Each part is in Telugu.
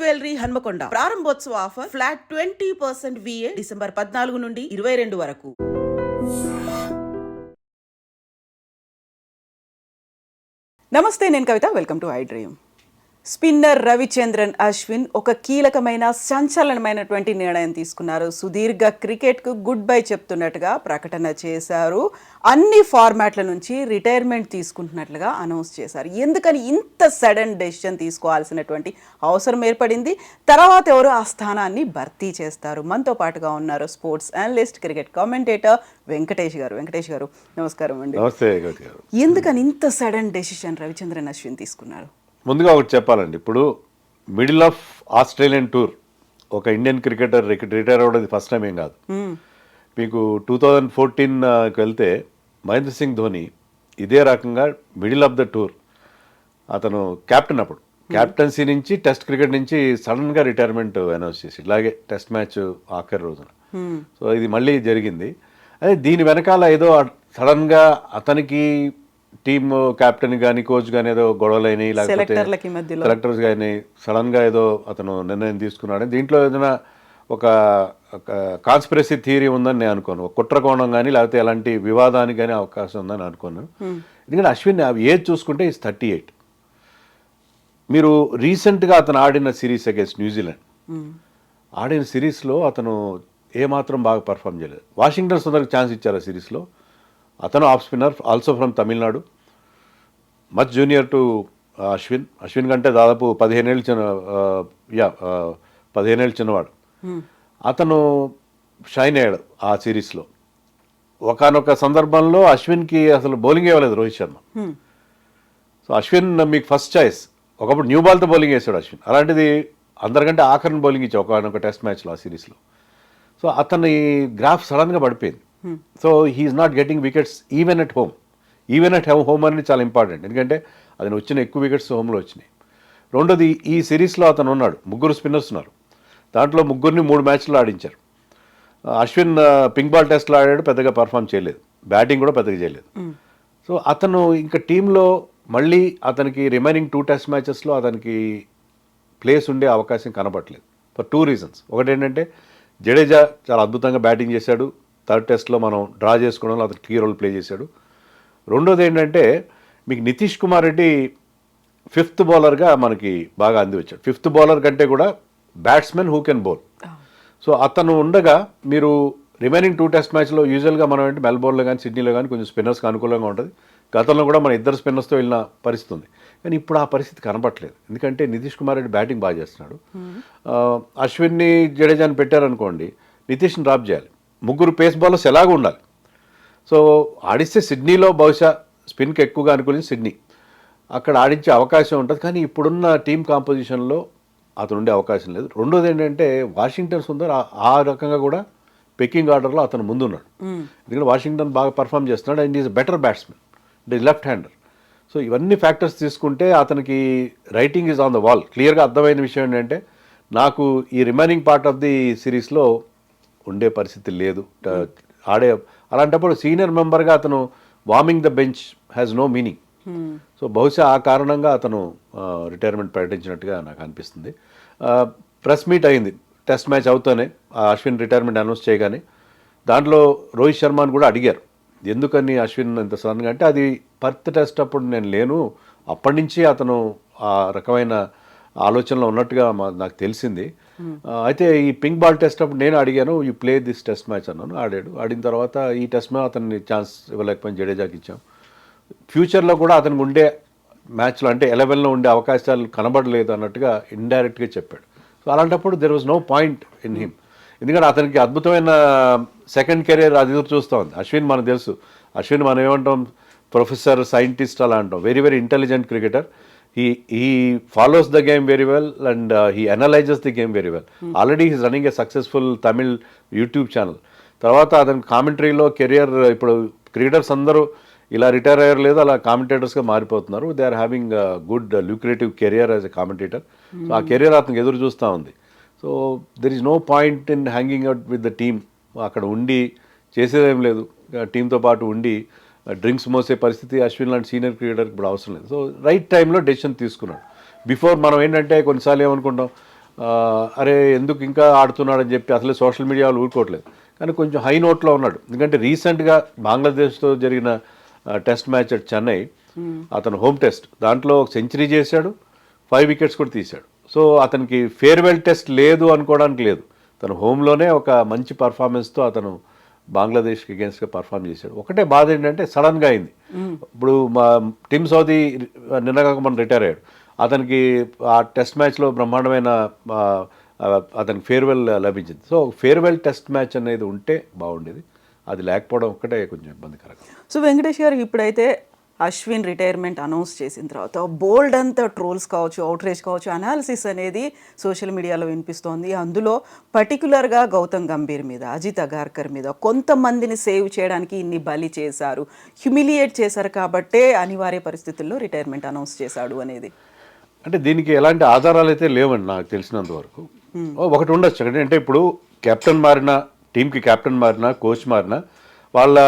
జ్యువెలరీ హన్మకొండ ప్రారంభోత్సవ ఆఫర్ ఫ్లాట్ 20% VA డిసెంబర్ 14 నుండి 22 వరకు. నమస్తే, నేను Kavitha. Welcome to I dream. Spinner Ravichandran Ashwin ఒక కీలకమైన సంచలనమైనటువంటి నిర్ణయం తీసుకున్నారు. సుదీర్ఘ క్రికెట్కు గుడ్ బై చెప్తున్నట్టుగా ప్రకటన చేశారు. అన్ని ఫార్మాట్ల నుంచి రిటైర్మెంట్ తీసుకుంటున్నట్లుగా అనౌన్స్ చేశారు. ఎందుకని ఇంత సడన్ డెసిషన్ తీసుకోవాల్సినటువంటి అవసరం ఏర్పడింది? తర్వాత ఎవరు ఆ స్థానాన్ని భర్తీ చేస్తారు? మనతో పాటుగా ఉన్నారు sports analyst, cricket commentator Venkatesh గారు. వెంకటేష్ గారు, నమస్కారం అండి. ఎందుకని ఇంత సడన్ డెసిషన్ రవిచంద్రన్ అశ్విన్ తీసుకున్నారు? ముందుగా ఒకటి చెప్పాలండి, ఇప్పుడు మిడిల్ ఆఫ్ ఆస్ట్రేలియన్ టూర్ ఒక ఇండియన్ క్రికెటర్ రిటైర్ అవ్వడం ఫస్ట్ టైం ఏం కాదు. మీకు 2014కి వెళ్తే మహేంద్ర సింగ్ ధోని ఇదే రకంగా మిడిల్ ఆఫ్ ద టూర్ అతను కెప్టెన్, అప్పుడు కెప్టెన్సీ నుంచి టెస్ట్ క్రికెట్ నుంచి సడన్గా రిటైర్మెంట్ అనౌన్స్ చేసి ఇలాగే టెస్ట్ మ్యాచ్ ఆఖరి రోజున. సో ఇది మళ్ళీ జరిగింది. అదే దీని వెనకాల ఏదో సడన్గా అతనికి టీమ్ కెప్టెన్ కానీ కోచ్ కానీ ఏదో గొడవలైనవి, లేకపోతే సెలెక్టర్స్ కానీ సడన్గా ఏదో అతను నిర్ణయం తీసుకున్నాడు. దీంట్లో ఏదైనా ఒక కాన్స్పిరసీ థియరీ ఉందని నేను అనుకోను. ఒక కుట్రకోణం కానీ లేకపోతే ఎలాంటి వివాదానికి కానీ అవకాశం ఉందని అనుకోను. ఎందుకంటే అశ్విన్ ఏజ్ చూసుకుంటే ఈజ్ 38. మీరు రీసెంట్గా అతను ఆడిన సిరీస్ అగేన్స్ట్ న్యూజిలాండ్, ఆడిన సిరీస్లో అతను ఏమాత్రం బాగా పర్ఫామ్ చేయలేదు. వాషింగ్టన్ సుందర్కి ఛాన్స్ ఇచ్చారు ఆ సిరీస్లో. అతను off spinner, also from Tamil Nadu, much junior to Ashwin కంటే దాదాపు 15 ఏళ్ళు చిన్నవాడు. అతను షైన్ అయ్యాడు ఆ సిరీస్లో. ఒకనొక సందర్భంలో అశ్విన్కి అసలు బౌలింగ్ ఇవ్వలేదు రోహిత్ శర్మ. సో అశ్విన్ మీకు ఫస్ట్ చాయిస్. ఒకప్పుడు న్యూ బాల్తో బౌలింగ్ వేసాడు అశ్విన్. అలాంటిది అందరికంటే ఆఖరిని బౌలింగ్ ఇచ్చాడు ఒకనొక టెస్ట్ మ్యాచ్లో ఆ సిరీస్లో. సో అతని గ్రాఫ్ సడన్గా పడిపోయింది. So he is not getting wickets even at home. Even at home అనేది చాలా ఇంపార్టెంట్, ఎందుకంటే అతను వచ్చిన ఎక్కువ వికెట్స్ హోమ్లో వచ్చినాయి. రెండోది, ఈ సిరీస్లో అతను ఉన్నాడు, ముగ్గురు స్పిన్నర్స్ ఉన్నారు. దాంట్లో ముగ్గురిని 3 మ్యాచ్లు ఆడించారు. అశ్విన్ పింక్ బాల్ టెస్ట్లో ఆడాడు, పెద్దగా పర్ఫామ్ చేయలేదు, బ్యాటింగ్ కూడా పెద్దగా చేయలేదు. సో అతను ఇంకా టీంలో మళ్ళీ అతనికి రిమైనింగ్ 2 టెస్ట్ మ్యాచెస్లో అతనికి ప్లేస్ ఉండే అవకాశం కనబడలేదు ఫర్ 2 రీజన్స్. ఒకటి ఏంటంటే జడేజా చాలా అద్భుతంగా బ్యాటింగ్ చేశాడు, థర్డ్ టెస్ట్లో మనం డ్రా చేసుకోవడంలో అతను కీ రోల్ ప్లే చేశాడు. రెండోది ఏంటంటే మీకు నితీష్ కుమార్ రెడ్డి 5th బౌలర్గా మనకి బాగా అంది వచ్చాడు. 5th బౌలర్ కంటే కూడా batsmen who can bowl. So అతను ఉండగా మీరు రిమైనింగ్ 2 టెస్ట్ మ్యాచ్లో యూజువల్గా మనం ఏంటి మెల్బోర్న్లో కానీ సిడ్నీలో కానీ కొంచెం స్పిన్నర్స్కి అనుకూలంగా ఉంటుంది. గతంలో కూడా మన 2 స్పిన్నర్స్తో వెళ్ళిన పరిస్థితి ఉంది. కానీ ఇప్పుడు ఆ పరిస్థితి కనపట్లేదు, ఎందుకంటే నితీష్ కుమార్ రెడ్డి బ్యాటింగ్ బాగా చేస్తున్నాడు. అశ్విన్ని జడేజాని పెట్టారనుకోండి, నితీష్ని డ్రాప్ చేయాలి. ముగ్గురు పేస్ బౌలర్స్ ఎలాగూ ఉండాలి. సో ఆడిస్తే సిడ్నీలో బహుశా స్పిన్కి ఎక్కువగా అనుకూలించి సిడ్నీ, అక్కడ ఆడించే అవకాశం ఉంటుంది. కానీ ఇప్పుడున్న టీమ్ కాంపోజిషన్లో అతను ఉండే అవకాశం లేదు. రెండోది ఏంటంటే వాషింగ్టన్ సుందర్ ఆ రకంగా కూడా పెక్కింగ్ ఆర్డర్లో అతను ముందున్నాడు. ఎందుకంటే వాషింగ్టన్ బాగా పర్ఫామ్ చేస్తున్నాడు అండ్ ఈజ్ బెటర్ బ్యాట్స్మెన్, అంటే లెఫ్ట్ హ్యాండర్. సో ఇవన్నీ ఫ్యాక్టర్స్ తీసుకుంటే అతనికి writing is on the wall. క్లియర్గా అర్థమైన విషయం ఏంటంటే నాకు ఈ రిమైనింగ్ పార్ట్ ఆఫ్ ది సిరీస్లో ఉండే పరిస్థితి లేదు, అలాంటప్పుడు సీనియర్ మెంబర్గా అతను warming the bench has no meaning. So బహుశా ఆ కారణంగా అతను రిటైర్మెంట్ ప్రకటించినట్టుగా నాకు అనిపిస్తుంది. ప్రెస్ మీట్ అయింది టెస్ట్ మ్యాచ్ అవుతానే, అశ్విన్ రిటైర్మెంట్ అనౌన్స్ చేయగానే. దాంట్లో రోహిత్ శర్మని కూడా అడిగారు, ఎందుకని అశ్విన్ ఇంత సడన్గా అంటే, అది పర్త్ టెస్ట్ అప్పుడు నేను లేను, అప్పటి నుంచి అతను ఆ రకమైన ఆలోచనలో ఉన్నట్టుగా నాకు తెలిసింది. అయితే ఈ పింక్ బాల్ టెస్ట్ అప్పుడు నేను అడిగాను, you play this test match అన్నాను. ఆడిన తర్వాత ఈ టెస్ట్ మ్యాచ్ అతన్ని ఛాన్స్ ఇవ్వలేకపోయిన జడేజాకి ఇచ్చాం. ఫ్యూచర్లో కూడా అతనికి ఉండే మ్యాచ్లో అంటే 11లో ఉండే అవకాశాలు కనబడలేదు అన్నట్టుగా ఇండైరెక్ట్గా చెప్పాడు. సో అలాంటప్పుడు there was no point in him, ఎందుకంటే అతనికి అద్భుతమైన సెకండ్ కెరీర్ అది ఎదురు చూస్తూ ఉంది. అశ్విన్ మనకు తెలుసు, అశ్విన్ మనం ఏమంటాం, ప్రొఫెసర్, సైంటిస్ట్ అలా అంటాం. Very very intelligent cricketer. He follows the game very well and he analyzes the game very well. Already he is running a successful Tamil YouTube channel. తర్వాత అతని కామెంటరీలో కెరియర్, ఇప్పుడు క్రికెటర్స్ అందరూ ఇలా రిటైర్ అయ్యారు లేదు, అలా కామెంటేటర్స్గా మారిపోతున్నారు. They are having good lucrative career as a commentator. So ఆ కెరియర్ అతనికి ఎదురు చూస్తూ ఉంది. So there is no point in hanging out with the team. అక్కడ ఉండి చేసేదేం లేదు, టీంతో పాటు ఉండి డ్రింక్స్ మోసే పరిస్థితి అశ్విన్ లాంటి సీనియర్ క్రికెటర్కి ఇప్పుడు అవసరం లేదు. సో రైట్ టైంలో డెసిషన్ తీసుకున్నాడు. బిఫోర్ మనం ఏంటంటే కొన్నిసార్లు ఏమనుకుంటాం, అరే ఎందుకు ఇంకా ఆడుతున్నాడని చెప్పి అసలు సోషల్ మీడియాలో ఊరుకోవట్లేదు. కానీ కొంచెం హై నోట్లో ఉన్నాడు. ఎందుకంటే రీసెంట్గా బంగ్లాదేశ్తో జరిగిన టెస్ట్ మ్యాచ్ అట్ చెన్నై, అతను హోమ్ టెస్ట్, దాంట్లో ఒక సెంచరీ చేశాడు, 5 వికెట్స్ కూడా తీశాడు. సో అతనికి ఫేర్వెల్ టెస్ట్ లేదు అనుకోవడానికి లేదు. తను హోమ్లోనే ఒక మంచి పర్ఫార్మెన్స్తో అతను బంగ్లాదేశ్కి అగేన్స్ట్గా పర్ఫామ్ చేశాడు. ఒకటే బాధ ఏంటంటే సడన్గా అయింది. ఇప్పుడు మా టిమ్ సౌదీ నిన్నగాక మనం రిటైర్ అయ్యాడు. అతనికి ఆ టెస్ట్ మ్యాచ్లో బ్రహ్మాండమైన అతనికి ఫేర్వెల్ లభించింది. సో ఫేర్వెల్ టెస్ట్ మ్యాచ్ అనేది ఉంటే బాగుండేది. అది లేకపోవడం ఒక్కటే కొంచెం ఇబ్బందికరంగా. సో వెంకటేష్ గారు, ఇప్పుడైతే అశ్విన్ రిటైర్మెంట్ అనౌన్స్ చేసిన తర్వాత బోల్డ్ అంతా ట్రోల్స్ కావచ్చు, అవుట్రేజ్ కావచ్చు, అనాలిసిస్ అనేది సోషల్ మీడియాలో వినిపిస్తోంది. అందులో పర్టికులర్గా గౌతమ్ గంభీర్ మీద, అజిత్ అగార్కర్ మీద కొంతమందిని సేవ్ చేయడానికి ఇన్ని బలి చేశారు, హ్యూమిలియేట్ చేశారు కాబట్టే అనివార్య పరిస్థితుల్లో రిటైర్మెంట్ అనౌన్స్ చేశాడు అనేది. అంటే దీనికి ఎలాంటి ఆధారాలు అయితే లేవండి నాకు తెలిసినంత వరకు. ఒకటి ఉండొచ్చు అంటే ఇప్పుడు కెప్టెన్ మారినా, టీంకి కెప్టెన్ మారినా, కోచ్ మారినా వాళ్ళ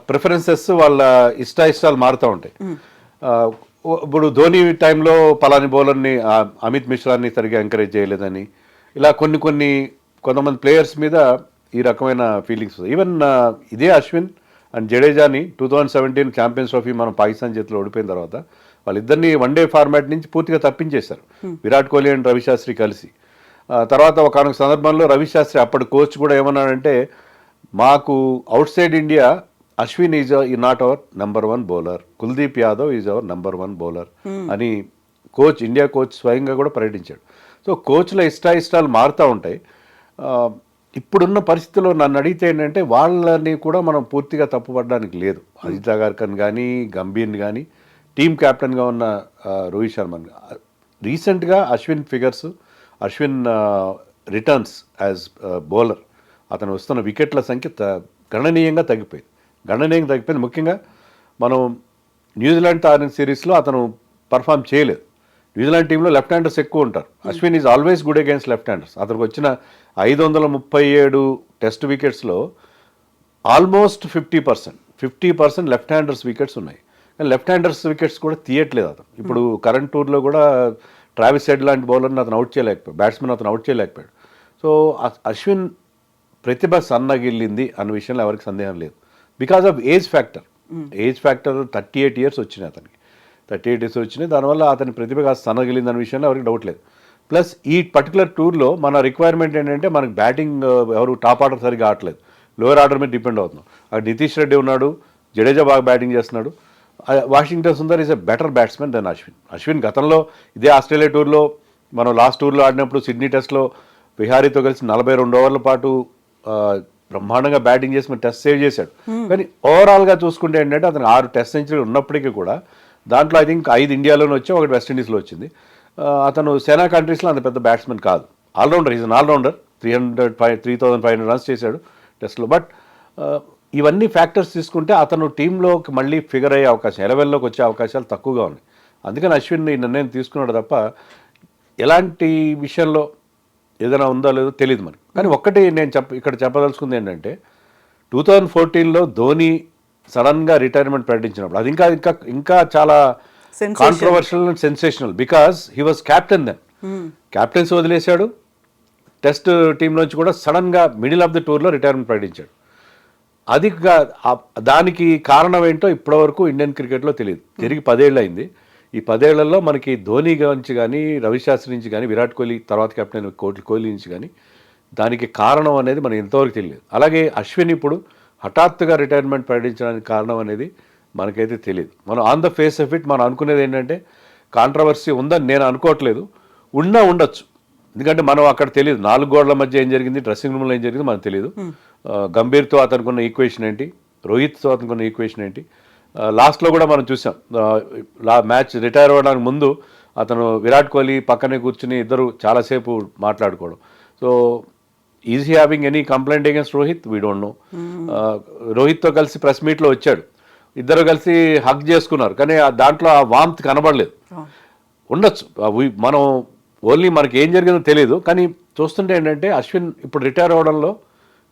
ప్రిఫరెన్సెస్, వాళ్ళ ఇష్టాలు మారుతూ ఉంటాయి. ఇప్పుడు ధోని టైంలో పలాని బౌలర్ని, అమిత్ మిశ్రాని సరిగ్గా ఎంకరేజ్ చేయలేదని, ఇలా కొంతమంది ప్లేయర్స్ మీద ఈ రకమైన ఫీలింగ్స్. ఈవెన్ ఇదే అశ్విన్ అండ్ జడేజాని 2017 ఛాంపియన్స్ ట్రోఫీ మనం పాకిస్తాన్ చేతిలో ఓడిపోయిన తర్వాత వాళ్ళిద్దరిని వన్డే ఫార్మాట్ నుంచి పూర్తిగా తప్పించేశారు, విరాట్ కోహ్లీ అండ్ రవిశాస్త్రి కలిసి. తర్వాత ఒక సందర్భంలో రవిశాస్త్రి అప్పటి కోచ్ కూడా ఏమన్నాడంటే, మాకు out side India Ashwin is not our number 1 bowler, Kuldeep Yadav is our number 1 bowler అని ఇండియా కోచ్ స్వయంగా కూడా ప్రకటించాడు. సో కోచ్ల ఇష్టాలు మారుతూ ఉంటాయి. ఇప్పుడున్న పరిస్థితుల్లో నన్ను అడిగితే ఏంటంటే వాళ్ళని కూడా మనం పూర్తిగా తప్పుపడడానికి లేదు. అజిత్ అగార్కర్ కానీ, గంభీర్ని కానీ, టీమ్ కెప్టెన్గా ఉన్న రోహిత్ శర్మన్. రీసెంట్గా Ashwin figures, Ashwin returns as bowler, అతను వస్తున్న వికెట్ల సంఖ్య గణనీయంగా తగ్గిపోయింది. ముఖ్యంగా మనం న్యూజిలాండ్తో ఆడిన సిరీస్లో అతను పర్ఫామ్ చేయలేదు. న్యూజిలాండ్ టీంలో లెఫ్ట్ హ్యాండర్స్ ఎక్కువ ఉంటారు. Ashwin is always good against left handers. అతనికి వచ్చిన 537 టెస్ట్ వికెట్స్లో ఆల్మోస్ట్ 50% లెఫ్ట్ హ్యాండర్స్ వికెట్స్ ఉన్నాయి. కానీ లెఫ్ట్ హ్యాండర్స్ వికెట్స్ కూడా తీయట్లేదు అతను. ఇప్పుడు కరెంట్ టూర్లో కూడా ట్రావిస్ హెడ్ లాంటి బౌలర్ని అతను అవుట్ చేయలేకపోయాడు, బ్యాట్స్మెన్ అతను అవుట్ చేయలేకపోయాడు. సో అశ్విన్ ప్రతిభ సన్నగిల్లింది అన్న విషయంలో ఎవరికి సందేహం లేదు. Because of age factor 38 years వచ్చినాయి అతనికి. 38 ఇయర్స్ వచ్చినాయి. దానివల్ల అతని ప్రతిభ కాస్త సన్నగిలింది అన్న విషయంలో ఎవరికి డౌట్ లేదు. ప్లస్ ఈ పర్టికులర్ టూర్లో మన రిక్వైర్మెంట్ ఏంటంటే మనకి బ్యాటింగ్ ఎవరు టాప్ ఆర్డర్ సరిగ్గా ఆడలేదు, లోయర్ ఆర్డర్ మీద డిపెండ్ అవుతున్నాం. అక్కడ నితీష్ రెడ్డి ఉన్నాడు, జడేజా బాగా బ్యాటింగ్ చేస్తున్నాడు. Washington Sundar is a better batsmen than Ashwin. గతంలో ఇదే ఆస్ట్రేలియా టూర్లో, మనం లాస్ట్ టూర్లో ఆడినప్పుడు సిడ్నీ టెస్ట్లో విహారీతో కలిసి 42 ఓవర్ల పాటు బ్రహ్మాండంగా బ్యాటింగ్ చేసి మన టెస్ట్ సేవ్ చేశాడు. కానీ ఓవరాల్గా చూసుకుంటే ఏంటంటే అతను 6 టెస్ట్ సెంచరీ ఉన్నప్పటికీ కూడా దాంట్లో ఐ థింక్ 5 ఇండియాలోనే వచ్చి, 1 వెస్టిండీస్లో వచ్చింది. అతను సేనా కంట్రీస్లో అంత పెద్ద బ్యాట్స్మెన్ కాదు, allrounder. Is an allrounder. 3500 runs చేశాడు టెస్ట్లో. బట్ ఇవన్నీ ఫ్యాక్టర్స్ తీసుకుంటే అతను టీంలోకి మళ్ళీ ఫిగర్ అయ్యే అవకాశం, 11లోకి వచ్చే అవకాశాలు తక్కువగా ఉన్నాయి. అందుకని అశ్విన్ ఈ నిర్ణయం తీసుకున్నాడు తప్ప ఎలాంటి విషయంలో ఏదైనా ఉందో లేదో తెలియదు మనకి. కానీ ఒక్కటి నేను ఇక్కడ చెప్పదలుచుకుంది ఏంటంటే 2014లో ధోని సడన్గా రిటైర్మెంట్ ప్రకటించినప్పుడు అది ఇంకా చాలా controversial and sensational. Because he was captain then. Captains వదిలేశాడు, టెస్ట్ టీం నుంచి కూడా సడన్గా మిడిల్ ఆఫ్ ది టూర్లో రిటైర్మెంట్ ప్రకటించాడు. అది దానికి కారణం ఏంటో ఇప్పటివరకు ఇండియన్ క్రికెట్లో తెలియదు. తిరిగి 10 ఏళ్ళు అయింది. ఈ 10 ఏళ్లలో మనకి ధోని నుంచి కానీ, రవిశాస్త్రి నుంచి కానీ, విరాట్ కోహ్లీ తర్వాత కెప్టెన్ కోహ్లీ నుంచి కానీ దానికి కారణం అనేది మనకి ఎంతవరకు తెలియదు. అలాగే అశ్విన్ ఇప్పుడు హఠాత్తుగా రిటైర్మెంట్ ప్రకటించడానికి కారణం అనేది మనకైతే తెలియదు. మనం on the face of it మనం అనుకునేది ఏంటంటే కాంట్రవర్సీ ఉందని నేను అనుకోవట్లేదు. ఉండొచ్చు, ఎందుకంటే మనం అక్కడ తెలియదు 4 గోడల మధ్య ఏం జరిగింది, డ్రెస్సింగ్ రూమ్లో ఏం జరిగింది మనకు తెలియదు. గంభీర్తో అతనుకున్న ఈక్వేషన్ ఏంటి, రోహిత్తో అతనుకున్న ఈక్వేషన్ ఏంటి. లాస్ట్లో కూడా మనం చూసాం, మ్యాచ్ రిటైర్ అవ్వడానికి ముందు అతను విరాట్ కోహ్లీ పక్కనే కూర్చుని ఇద్దరు చాలాసేపు మాట్లాడుకోవడం. So is he having any complaint against Rohit? We don't know. రోహిత్తో కలిసి ప్రెస్ మీట్లో వచ్చాడు, ఇద్దరు కలిసి హగ్ చేసుకున్నారు, కానీ దాంట్లో ఆ వామ్త్ కనబడలేదు. ఉండొచ్చు, మనం ఓన్లీ మనకి ఏం జరిగిందో తెలియదు. కానీ చూస్తుంటే ఏంటంటే అశ్విన్ ఇప్పుడు రిటైర్ అవ్వడంలో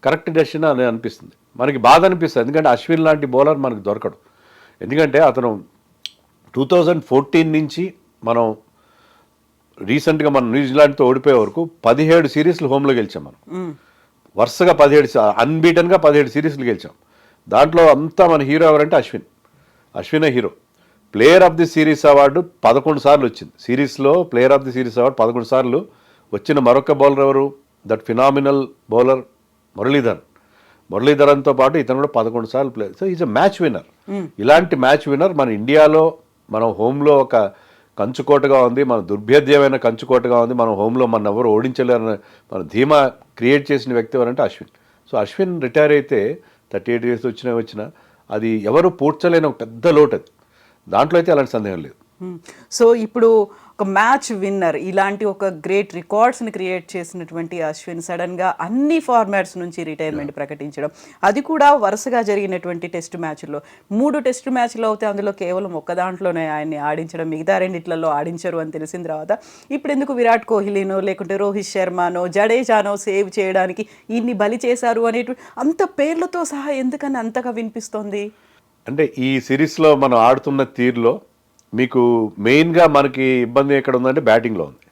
కరెక్ట్ డెసిషన్ అని అనిపిస్తుంది. మనకి బాధ అనిపిస్తుంది, ఎందుకంటే అశ్విన్ లాంటి బౌలర్ మనకు దొరకడు. ఎందుకంటే అతను 2014 నుంచి మనం రీసెంట్గా మనం న్యూజిలాండ్తో ఓడిపోయే వరకు 17 సిరీస్లు హోమ్లో గెలిచాం మనం. వరుసగా 17 అన్బీటన్గా 17 సిరీస్లు గెలిచాం. దాంట్లో అంతా మన హీరో ఎవరంటే అశ్వినే hero. Player of the series award 11 సార్లు వచ్చింది. సిరీస్లో player of the series award 11 సార్లు వచ్చిన మరొక బౌలర్ ఎవరు? దట్ ఫినామినల్ బౌలర్ మురళీధరన్తో పాటు ఇతను కూడా 11 సార్లు player. So is a match winner. ఇలాంటి మ్యాచ్ విన్నర్ మన ఇండియాలో మనం హోంలో ఒక కంచుకోటగా ఉంది, మన దుర్భేద్యమైన కంచుకోటగా ఉంది. మనం హోంలో మన ఎవరు ఓడించలేరని మన ధీమా క్రియేట్ చేసిన వ్యక్తి ఎవరంటే అశ్విన్. సో అశ్విన్ రిటైర్ అయితే 38 ఇయర్స్ వచ్చినా అది ఎవరు పూడ్చలేని ఒక పెద్ద లోటు అది. దాంట్లో అయితే అలాంటి సందేహం లేదు. సో ఇప్పుడు ఒక మ్యాచ్ విన్నర్, ఇలాంటి ఒక గ్రేట్ రికార్డ్స్ని క్రియేట్ చేసినటువంటి అశ్విన్ సడన్గా అన్ని ఫార్మాట్స్ నుంచి రిటైర్మెంట్ ప్రకటించడం, అది కూడా వరుసగా జరిగినటువంటి టెస్ట్ మ్యాచ్ల్లో 3 టెస్ట్ మ్యాచ్లు అవుతే అందులో కేవలం ఒక్క దాంట్లోనే ఆయన్ని ఆడించడం, మిగతా రెండిట్లలో ఆడించరు అని తెలిసిన తర్వాత ఇప్పుడు ఎందుకు విరాట్ కోహ్లీనో లేకుంటే రోహిత్ శర్మనో జడేజానో సేవ్ చేయడానికి ఇన్ని బలి చేశారు అనేటువంటి అంత పేర్లతో సహా ఎందుకని అంతగా వినిపిస్తోంది? అంటే ఈ సిరీస్లో మనం ఆడుతున్న తీరులో మీకు మెయిన్గా మనకి ఇబ్బంది ఎక్కడ ఉందంటే బ్యాటింగ్లో ఉంది.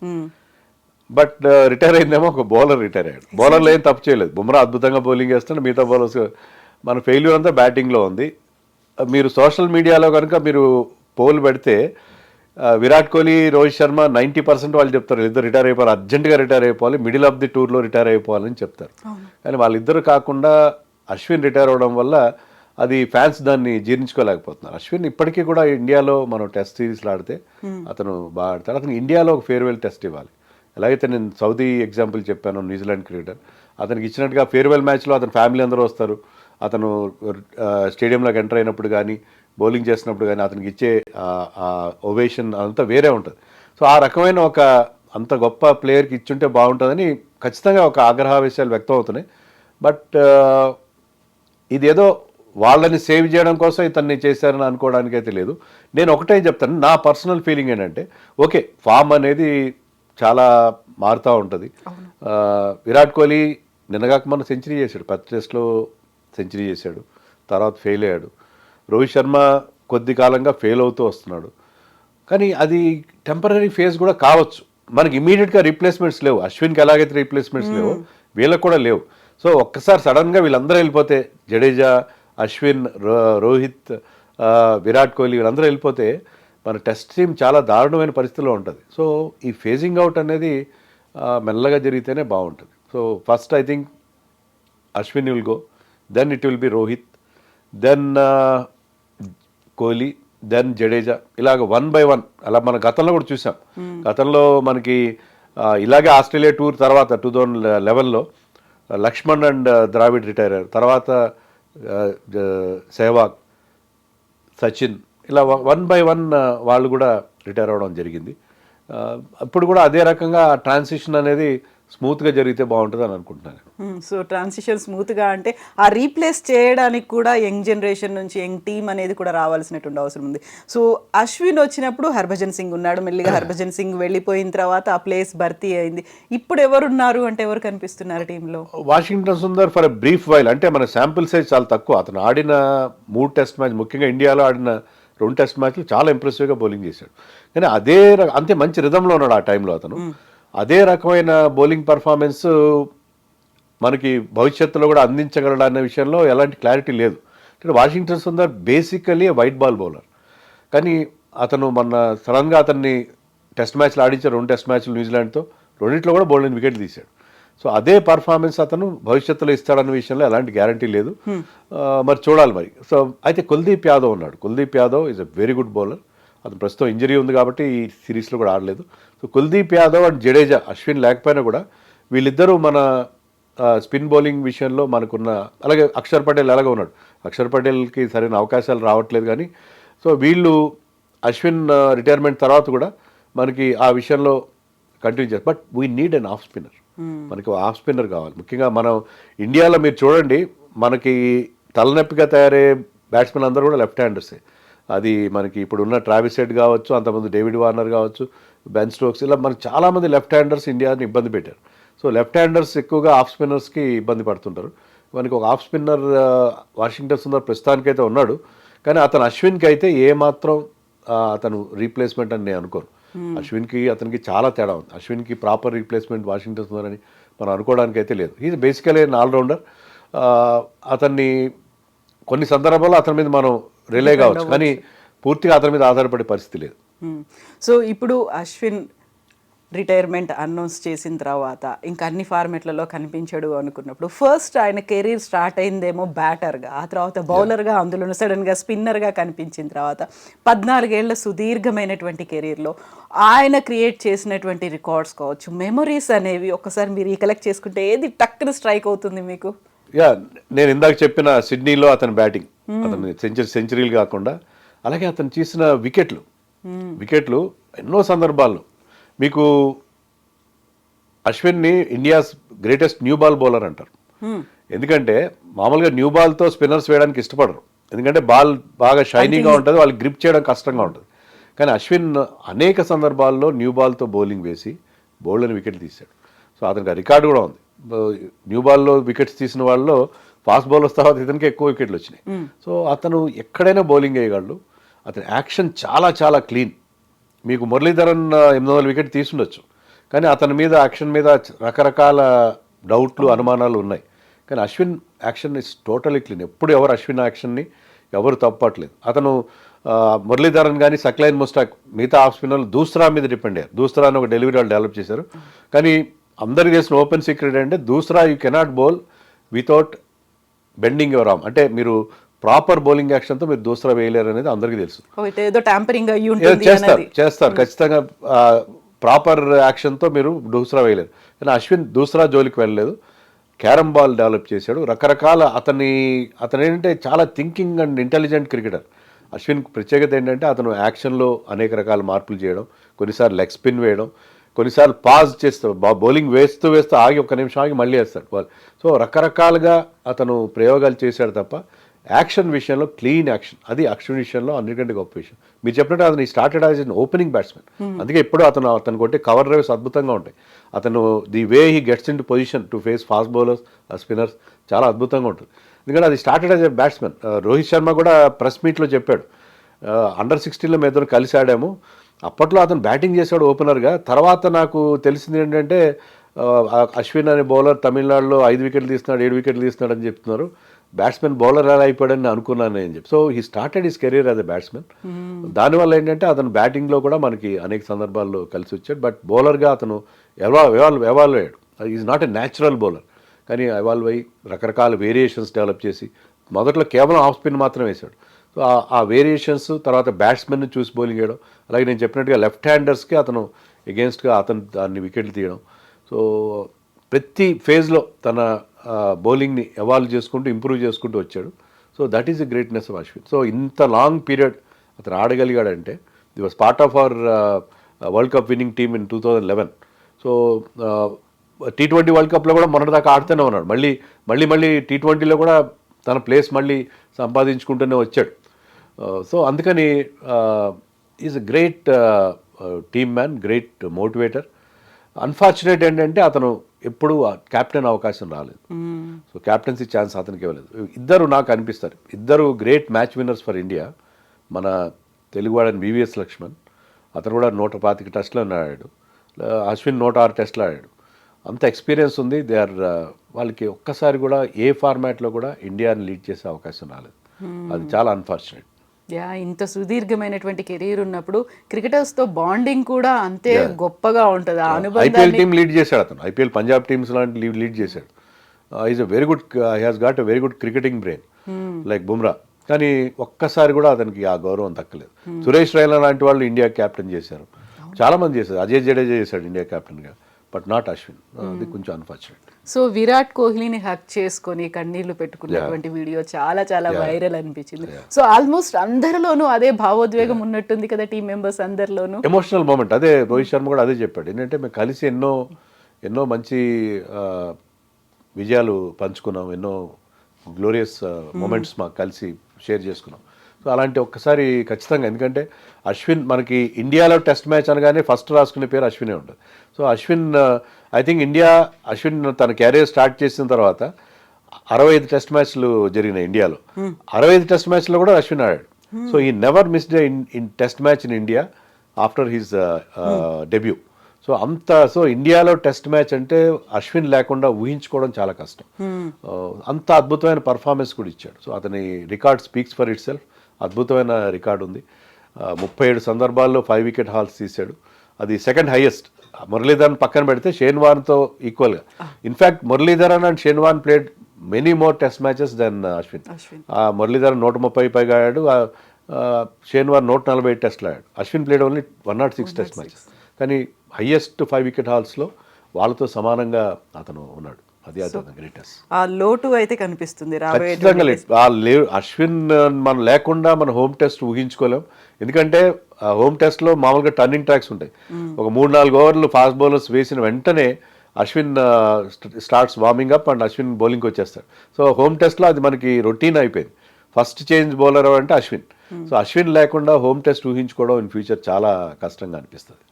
బట్ రిటైర్ అయిందేమో ఒక బౌలర్ రిటైర్ అయ్యాడు. బౌలర్లో ఏం తప్పు చేయలేదు. బుమ్రా అద్భుతంగా బౌలింగ్ చేస్తున్నాడు, మిగతా బౌలర్స్ మన ఫెయిల్యూర్ అంతా బ్యాటింగ్లో ఉంది. మీరు సోషల్ మీడియాలో కనుక మీరు పోల్ పెడితే విరాట్ కోహ్లీ, రోహిత్ శర్మ 90% వాళ్ళు చెప్తారు ఇద్దరు రిటైర్ అయిపోవాలి, అర్జెంటుగా రిటైర్ అయిపోవాలి, మిడిల్ ఆఫ్ ది టూర్లో రిటైర్ అయిపోవాలని చెప్తారు. కానీ వాళ్ళిద్దరు కాకుండా అశ్విన్ రిటైర్ అవడం వల్ల అది ఫ్యాన్స్ దాన్ని జీర్ణించుకోలేకపోతున్నారు. అశ్విన్ ఇప్పటికీ కూడా ఇండియాలో మనం టెస్ట్ సిరీస్లో ఆడితే అతను బాగా ఆడతాడు. అతను ఇండియాలో ఒక ఫేర్వెల్ టెస్ట్ ఇవ్వాలి. ఎలాగైతే నేను సౌదీ ఎగ్జాంపుల్ చెప్పాను, న్యూజిలాండ్ క్రికెటర్ అతనికి ఇచ్చినట్టుగా ఫేర్వెల్ మ్యాచ్లో అతని ఫ్యామిలీ అందరూ వస్తారు. అతను స్టేడియంలోకి ఎంటర్ అయినప్పుడు కానీ బౌలింగ్ చేసినప్పుడు కానీ అతనికి ఇచ్చే ఓవేషన్ అదంతా వేరే ఉంటుంది. సో ఆ రకమైన ఒక అంత గొప్ప ప్లేయర్కి ఇచ్చుంటే బాగుంటుందని ఖచ్చితంగా ఒక ఆగ్రహావేశాలు వ్యక్తం అవుతున్నాయి. బట్ ఇదేదో వాళ్ళని సేవ్ చేయడం కోసం ఇతన్ని చేశారని అనుకోవడానికి అయితే లేదు. నేను ఒకటే చెప్తాను, నా పర్సనల్ ఫీలింగ్ ఏంటంటే ఓకే, ఫామ్ అనేది చాలా మారుతూ ఉంటుంది. విరాట్ కోహ్లీ నిన్నగాక మన సెంచరీ చేశాడు, 10 టెస్ట్లో సెంచరీ చేశాడు, తర్వాత ఫెయిల్ అయ్యాడు. రోహిత్ శర్మ కొద్ది కాలంగా ఫెయిల్ అవుతూ వస్తున్నాడు. కానీ అది టెంపరీ ఫేజ్ కూడా కావచ్చు. మనకి ఇమీడియట్గా రీప్లేస్మెంట్స్ లేవు. అశ్విన్కి ఎలాగైతే రీప్లేస్మెంట్స్ లేవు, వీళ్ళకి కూడా లేవు. సో ఒక్కసారి సడన్గా వీళ్ళందరూ వెళ్ళిపోతే, జడేజా, అశ్విన్, రోహిత్, విరాట్ కోహ్లీ వీళ్ళందరూ వెళ్ళిపోతే మన టెస్ట్ టీం చాలా దారుణమైన పరిస్థితిలో ఉంటుంది. సో ఈ ఫేజింగ్ అవుట్ అనేది మెల్లగా జరిగితేనే బాగుంటుంది. So first I think Ashwin will go, then it will be Rohit, then Kohli, then Jadeja, ఇలాగ 1 by 1 అలా మన గతంలో కూడా చూసాం. గతంలో మనకి ఇలాగే ఆస్ట్రేలియా టూర్ తర్వాత 2011లో లక్ష్మణ్ అండ్ ద్రావిడ్ రిటైర్ అయ్యారు. తర్వాత సెహ్వాగ్, సచిన్, ఇలా 1 by 1 వాళ్ళు కూడా రిటైర్ అవ్వడం జరిగింది. ఇప్పుడు కూడా అదే రకంగా ట్రాన్సిషన్ అనేది స్మూత్గా జరిగితే బాగుంటుంది అని అనుకుంటున్నాను. సో ట్రాన్సిషన్ స్మూత్గా అంటే ఆ రీప్లేస్ చేయడానికి కూడా యంగ్ జనరేషన్ నుంచి యంగ్ టీమ్ అనేది కూడా రావాల్సినటువంటి అవసరం ఉంది. సో అశ్విన్ వచ్చినప్పుడు హర్భజన్ సింగ్ ఉన్నాడు, మెల్లిగా హర్భజన్ సింగ్ వెళ్ళిపోయిన తర్వాత ఆ ప్లేస్ భర్తీ అయింది. ఇప్పుడు ఎవరున్నారు అంటే ఎవరు కనిపిస్తున్నారు టీంలో? Washington Sundar for a brief while, అంటే మన శాంపుల్ సైజ్ చాలా తక్కువ. అతను ఆడిన 3 టెస్ట్ మ్యాచ్, ముఖ్యంగా ఇండియాలో ఆడిన 2 టెస్ట్ మ్యాచ్లు చాలా ఇంప్రెసివ్గా బౌలింగ్ చేశాడు. కానీ అంతే మంచి రిధంలో ఉన్నాడు ఆ టైంలో అతను. అదే రకమైన బౌలింగ్ పర్ఫార్మెన్స్ మనకి భవిష్యత్తులో కూడా అందించగలడు అనే విషయంలో ఎలాంటి క్లారిటీ లేదు. Washington Sundar basically white ball bowler. కానీ అతను సడన్గా అతన్ని టెస్ట్ మ్యాచ్లు ఆడించారు, 2 టెస్ట్ మ్యాచ్లు న్యూజిలాండ్తో, రెండింటిలో కూడా బౌలింగ్ వికెట్ తీశాడు. సో అదే పర్ఫార్మెన్స్ అతను భవిష్యత్తులో ఇస్తాడన్న విషయంలో ఎలాంటి గ్యారంటీ లేదు. మరి చూడాలి మరి. సో అయితే కుల్దీప్ యాదవ్ ఉన్నాడు. Kuldeep Yadav is a very good bowler. అతను ప్రస్తుతం ఇంజరీ ఉంది కాబట్టి ఈ సిరీస్లో కూడా ఆడలేదు. సో కుల్దీప్ యాదవ్ అండ్ జడేజా, అశ్విన్ లేకపోయినా కూడా వీళ్ళిద్దరూ మన స్పిన్ బౌలింగ్ విషయంలో మనకున్న, అలాగే అక్షర్ పటేల్ ఎలాగో ఉన్నాడు. అక్షర్ పటేల్కి సరైన అవకాశాలు రావట్లేదు. కానీ సో వీళ్ళు అశ్విన్ రిటైర్మెంట్ తర్వాత కూడా మనకి ఆ విషయంలో కంటిన్యూ చేస్తారు. But we need an off spinner. మనకి ఆఫ్ స్పిన్నర్ కావాలి. ముఖ్యంగా మనం ఇండియాలో మీరు చూడండి, మనకి తలనొప్పిగా తయారయ్యే బ్యాట్స్మెన్ అందరూ కూడా లెఫ్ట్ హ్యాండర్సే. అది మనకి ఇప్పుడున్న ట్రావిస్ హెడ్ కావచ్చు, అంతకుముందు డేవిడ్ వార్నర్ కావచ్చు, బెన్ స్టోక్స్, ఇలా మనకి చాలామంది లెఫ్ట్ హ్యాండర్స్ ఇండియాని ఇబ్బంది పెట్టారు. సో లెఫ్ట్ హ్యాండర్స్ ఎక్కువగా ఆఫ్ స్పిన్నర్స్కి ఇబ్బంది పడుతుంటారు. మనకి ఒక ఆఫ్ స్పిన్నర్ వాషింగ్టన్ సుందర్ ప్రస్తుతానికైతే ఉన్నాడు. కానీ అతను అశ్విన్కి అయితే ఏమాత్రం అతను రీప్లేస్మెంట్ అని నేను అనుకోను. అశ్విన్కి అతనికి చాలా తేడా ఉంది. అశ్విన్కి ప్రాపర్ రీప్లేస్మెంట్ వాషింగ్టన్ సుందర్ అని మనం అనుకోవడానికి అయితే లేదు. Is basically an allrounder. అతన్ని కొన్ని సందర్భాల్లో అతని మీద మనం రిలే కావచ్చు, కానీ పూర్తిగా అతని మీద ఆధారపడే పరిస్థితి లేదు. సో ఇప్పుడు అశ్విన్ రిటైర్మెంట్ అనౌన్స్ చేసిన తర్వాత ఇంకా అన్ని ఫార్మెట్లలో కనిపించడు అనుకున్నప్పుడు ఫస్ట్ ఆయన కెరీర్ స్టార్ట్ అయిందేమో బ్యాటర్గా, ఆ తర్వాత బౌలర్గా, అందులో సడన్గా స్పిన్నర్గా కనిపించిన తర్వాత 14 ఏళ్ల సుదీర్ఘమైనటువంటి కెరీర్లో ఆయన క్రియేట్ చేసినటువంటి రికార్డ్స్ కావచ్చు, మెమొరీస్ అనేవి ఒకసారి మీరు రీకలెక్ట్ చేసుకుంటే ఏది టక్కున స్ట్రైక్ అవుతుంది మీకు? యా, నేను ఇందాక చెప్పిన సిడ్నీలో అతని బ్యాటింగ్, అతని సెంచరీలు కాకుండా అలాగే అతను చేసిన వికెట్లు ఎన్నో సందర్భాల్లో మీకు అశ్విన్ని India's greatest new ball bowler అంటారు. ఎందుకంటే మామూలుగా న్యూ బాల్తో స్పిన్నర్స్ వేయడానికి ఇష్టపడరు, ఎందుకంటే బాల్ బాగా షైనీగా ఉంటుంది, వాళ్ళకి గ్రిప్ చేయడం కష్టంగా ఉంటుంది. కానీ అశ్విన్ అనేక సందర్భాల్లో న్యూ బాల్తో బౌలింగ్ వేసి బౌలర్ని వికెట్ తీశాడు. సో అతనికి ఆ రికార్డు కూడా ఉంది. న్యూ బాల్లో వికెట్స్ తీసిన వాళ్ళలో ఫాస్ట్ బౌలర్స్ తర్వాత ఇతనికి ఎక్కువ వికెట్లు వచ్చినాయి. సో అతను ఎక్కడైనా బౌలింగ్ వేయగలడు. అతని యాక్షన్ చాలా చాలా క్లీన్. మీకు మురళీధరన్ 800 వికెట్ తీసుండొచ్చు, కానీ అతని మీద యాక్షన్ మీద రకరకాల డౌట్లు, అనుమానాలు ఉన్నాయి. కానీ Ashwin action is totally clean. ఎప్పుడు ఎవరు అశ్విన్ యాక్షన్ని ఎవరు తప్పట్లేదు. అతను మురళీధరన్ కానీ సక్లైన్ ముస్టాక్ మిగతా ఆఫ్ స్పిన్నర్లు దూసరా మీద డిపెండ్ అయ్యారు. దూసరా అని ఒక డెలివరీ వాళ్ళు డెవలప్ చేశారు. కానీ అందరికీ తెలిసిన ఓపెన్ సీక్రెట్ అంటే doosra you cannot bowl without bending your arm. అంటే మీరు ప్రాపర్ బౌలింగ్ యాక్షన్తో మీరు దూసరా వేయలేరు అనేది అందరికీ తెలుసు. చేస్తారు ఖచ్చితంగా. ప్రాపర్ యాక్షన్తో మీరు దూసరా వేయలేరు. కానీ అశ్విన్ దూసరా జోలికి వెళ్ళలేదు, క్యారమ్ బాల్ డెవలప్ చేశాడు. రకరకాల అతను ఏంటంటే చాలా thinking and intelligent cricketer. Ashwin ప్రత్యేకత ఏంటంటే అతను యాక్షన్లో అనేక రకాల మార్పులు చేయడం, కొన్నిసార్లు లెగ్ స్పిన్ వేయడం, కొన్నిసార్లు పాజ్ చేస్తాడు, బౌలింగ్ వేస్తూ ఆగి 1 నిమిషం ఆగి మళ్ళీ వేస్తాడు బాల్. సో రకరకాలుగా అతను ప్రయోగాలు చేశాడు తప్ప యాక్షన్ విషయంలో క్లీన్ యాక్షన్, అది అశ్విన్ విషయంలో అన్నిటికంటే గొప్ప విషయం. మీరు చెప్పినట్టు అతను started as an opening batsmen. అందుకే ఎప్పుడు అతను కొట్టే కవర్ డ్రైవ్స్ అద్భుతంగా ఉంటాయి. అతను the way he gets in to position to face fast bowlers, spinners చాలా అద్భుతంగా ఉంటుంది. ఎందుకంటే అది started as a batsmen. Rohit Sharma కూడా ప్రెస్ మీట్లో చెప్పాడు, అండర్ 16లో మేము ఇద్దరు కలిసి ఆడాము, అప్పట్లో అతను బ్యాటింగ్ చేశాడు ఓపెనర్గా. తర్వాత నాకు తెలిసింది ఏంటంటే అశ్విన్ అనే బౌలర్ తమిళనాడులో 5 వికెట్లు తీస్తున్నాడు, 7 వికెట్లు తీస్తున్నాడు అని చెప్తున్నారు. బ్యాట్స్మెన్ బౌలర్ ఎలా అయిపోయాడని అనుకున్నాను అని చెప్పి. So he started his career as a batsmen. దానివల్ల ఏంటంటే అతను బ్యాటింగ్లో కూడా మనకి అనేక సందర్భాల్లో కలిసి వచ్చాడు. బట్ బౌలర్గా అతను ఎవాల్వ్ అయ్యాడు. Is not a natural bowler, కానీ ఎవాల్వ్ అయ్యి రకరకాల వేరియేషన్స్ డెవలప్ చేసి మొదట్లో కేవలం ఆఫ్ స్పిన్ మాత్రమే వేశాడు. సో ఆ వేరియేషన్స్ తర్వాత బ్యాట్స్మెన్ని చూసి బౌలింగ్ వేయడం, అలాగే నేను చెప్పినట్టుగా లెఫ్ట్ హ్యాండర్స్కి అతను ఎగెన్స్ట్గా అతను దాన్ని వికెట్లు తీయడం. సో ప్రతి ఫేజ్లో తన బౌలింగ్ని ఎవాల్వ్ చేసుకుంటూ ఇంప్రూవ్ చేసుకుంటూ వచ్చాడు. So that is the greatness of Ashwin. So ఇంత లాంగ్ పీరియడ్ అతను ఆడగలిగాడంటే he was part of our world cup winning team in 2011. So T20 world కప్లో కూడా మొన్నటిదాకా ఆడుతూనే ఉన్నాడు. మళ్ళీ T20లో కూడా తన ప్లేస్ మళ్ళీ సంపాదించుకుంటూనే వచ్చాడు. సో అందుకని is a great team man, great motivator. Unfortunate ఏంటంటే అతను ఎప్పుడూ క్యాప్టెన్ అవకాశం రాలేదు. సో క్యాప్టెన్సీ ఛాన్స్ అతనికి ఇవ్వలేదు. ఇద్దరు నాకు అనిపిస్తారు, ఇద్దరు great match winners for India. మన తెలుగువాడని VVS లక్ష్మణ్, అతను కూడా 125 టెస్ట్లో ఆడాడు. అశ్విన్ 106 టెస్ట్లో ఆడాడు. అంత ఎక్స్పీరియన్స్ ఉంది. వాళ్ళకి ఒక్కసారి కూడా ఏ ఫార్మాట్లో కూడా ఇండియాని లీడ్ చేసే అవకాశం రాలేదు. అది చాలా అన్ఫార్చునేట్. ఇంత సుదీర్ఘమైనటువంటి కెరీర్ ఉన్నప్పుడు క్రికెటర్స్తో బాండింగ్ కూడా అంతే గొప్పగా ఉంటుంది. IPL టీమ్ లీడ్ చేశాడు అతను. IPL పంజాబ్ టీమ్స్ లాంటి లీడ్ చేశాడు. Is a very good, he has got a very good cricketing brain like Bumrah. కానీ ఒక్కసారి కూడా అతనికి ఆ గౌరవం దక్కలేదు. సురేష్ రైనా లాంటి వాళ్ళు ఇండియా క్యాప్టెన్ చేశారు, చాలా మంది చేశారు. అజయ్ జడేజా చేశాడు ఇండియా క్యాప్టెన్గా, బట్ నాట్ అశ్విన్. అది కొంచెం అన్ఫార్చునేట్. సో విరాట్ కోహ్లీని హక్ చేసుకొని కన్నీళ్లు పెట్టుకున్నటువంటి వీడియో చాలా చాలా వైరల్ అనిపించింది. సో ఆల్మోస్ట్ అందరిలోనూ అదే భావోద్వేగం ఉన్నట్టుంది కదా, టీం మెంబర్స్ అందరిలోనూ ఎమోషనల్ మూమెంట్. అదే రోహిత్ శర్మ కూడా అదే చెప్పాడు. ఏంటంటే మేము కలిసి ఎన్నో మంచి విజయాలు పంచుకున్నాం, ఎన్నో గ్లోరియస్ మూమెంట్స్ మాకు కలిసి షేర్ చేసుకున్నాం. సో అలాంటి ఒక్కసారి ఖచ్చితంగా, ఎందుకంటే అశ్విన్ మనకి ఇండియాలో టెస్ట్ మ్యాచ్ అనగానే ఫస్ట్ రాసుకునే పేరు అశ్వినే ఉంటుంది. So Ashwin I think Ashwin తన క్యారియర్ స్టార్ట్ చేసిన తర్వాత 65 టెస్ట్ మ్యాచ్లు జరిగినాయి ఇండియాలో. 65 టెస్ట్ మ్యాచ్లో కూడా అశ్విన్ ఆడాడు. సో ఈ never missed in test match in India. After his debut. So ఇండియాలో టెస్ట్ మ్యాచ్ అంటే అశ్విన్ లేకుండా ఊహించుకోవడం చాలా కష్టం. అంత అద్భుతమైన పర్ఫార్మెన్స్ కూడా ఇచ్చాడు. సో అతని record speaks for it self. అద్భుతమైన రికార్డు ఉంది. 37 సందర్భాల్లో 5 వికెట్ హాల్స్ తీశాడు. అది సెకండ్ హైయెస్ట్. మురళీధరన్ పక్కన పెడితే షేన్ వార్న్తో ఈక్వల్గా. In fact Muralitharan and Shane Warne played many more test matches than Ashwin. Muralitharan 130 పైగా ఆడాడు, షేన్ వార్న్ 140 టెస్ట్లు ఆడాడు. Ashwin played only 106 test matches. కానీ హైయెస్ట్ 5 వికెట్ హాల్స్లో వాళ్ళతో సమానంగా అతను ఉన్నాడు. అది అతను గ్రేటెస్ట్. ఆ లోటు అయితే కనిపిస్తుంది రాబోయే ఖచ్చితంగా లేదు. అశ్విన్ మనం లేకుండా మన హోమ్ టెస్ట్ ఊహించుకోలేం. ఎందుకంటే హోమ్ టెస్ట్లో మామూలుగా టర్నింగ్ ట్రాక్స్ ఉంటాయి. ఒక 3-4 ఓవర్లు ఫాస్ట్ బౌలర్స్ వేసిన వెంటనే Ashwin starts warming up and Ashwin బౌలింగ్కి వచ్చేస్తాడు. సో హోమ్ టెస్ట్లో అది మనకి రొటీన్ అయిపోయింది. ఫస్ట్ చేంజ్ బౌలర్ అంటే అశ్విన్. సో అశ్విన్ లేకుండా హోమ్ టెస్ట్ ఊహించుకోవడం ఇన్ ఫ్యూచర్ చాలా కష్టంగా అనిపిస్తుంది.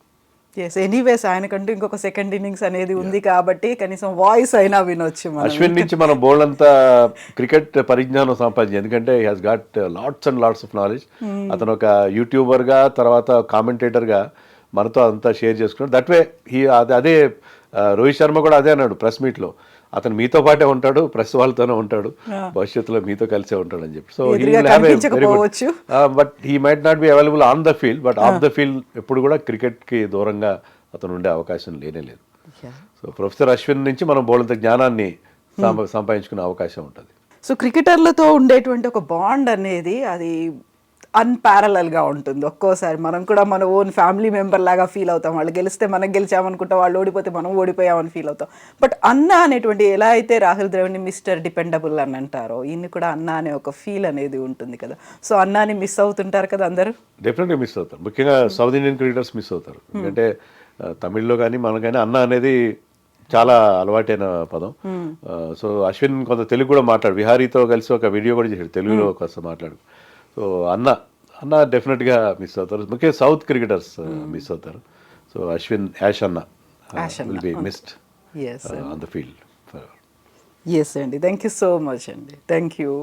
ఎస్, ఎనీవేస్ ఆయనకంటూ ఇంకొక సెకండ్ ఇన్నింగ్స్ అనేది ఉంది కాబట్టి కనీసం వాయిస్ అయినా వినొచ్చు. అశ్విన్ నుంచి మనం బోల్డ్ అంతా క్రికెట్ పరిజ్ఞానం సంపాదించి, ఎందుకంటే he has got lots and lots of knowledge. అతను ఒక యూట్యూబర్గా తర్వాత కామెంటేటర్గా మనతో అంతా షేర్ చేసుకున్నాడు. దట్ వే అదే రోహిత్ శర్మ కూడా అదే అన్నాడు ప్రెస్ మీట్లో, అతను మీతో పాటే ఉంటాడు, ప్రెస్ వాళ్ళతోనే ఉంటాడు, భవిష్యత్తులో మీతో కలిసే ఉంటాడు అని చెప్పి. So he will have a very good, but he might not be available on the field, but of the field ఎప్పుడు కూడా క్రికెట్కి దూరంగా అతను ఉండే అవకాశం లేనే లేదు. సో ప్రొఫెసర్ అశ్విన్ నుంచి మనం బోల్డంత జ్ఞానాన్ని సంపాదించుకునే అవకాశం ఉంటుంది. సో క్రికెటర్లతో ఉండేటువంటి ఒక బాండ్ అనేది అది అన్పారలల్గా ఉంటుంది. ఒక్కోసారి మనం కూడా మన ఓన్ ఫ్యామిలీ మెంబర్ లాగా ఫీల్ అవుతాం. వాళ్ళు గెలిస్తే మనం గెలిచామనుకుంటాం, వాళ్ళు ఓడిపోతే మనం ఓడిపోయామని ఫీల్ అవుతాం. బట్ అన్న అనేటువంటి ఎలా అయితే రాహుల్ ద్రవిడ్ని మిస్టర్ డిపెండబుల్ అని అంటారో, ఈయన్ని కూడా అన్న అనే ఒక ఫీల్ అనేది ఉంటుంది కదా. సో అన్నాని మిస్ అవుతుంటారు కదా అందరూ. డెఫినెట్గా మిస్ అవుతారు. ముఖ్యంగా సౌత్ ఇండియన్ క్రికెటర్స్ మిస్ అవుతారు. ఎందుకంటే తమిళ్లో కానీ మనకైనా అన్న అనేది చాలా అలవాటైన పదం. సో అశ్విన్ కొంత తెలుగు కూడా మాట్లాడు, విహారీతో కలిసి ఒక వీడియో కూడా చేశాడు తెలుగులో కాస్త మాట్లాడు. సో అన్న డెఫినెట్గా మిస్ అవుతారు. ముఖ్యంగా సౌత్ క్రికెటర్స్ మిస్ అవుతారు. సో అశ్విన్ యాష్ అన్న will be missed on the field. Yes అండి, థ్యాంక్ యూ సో మచ్ అండి. Thank you.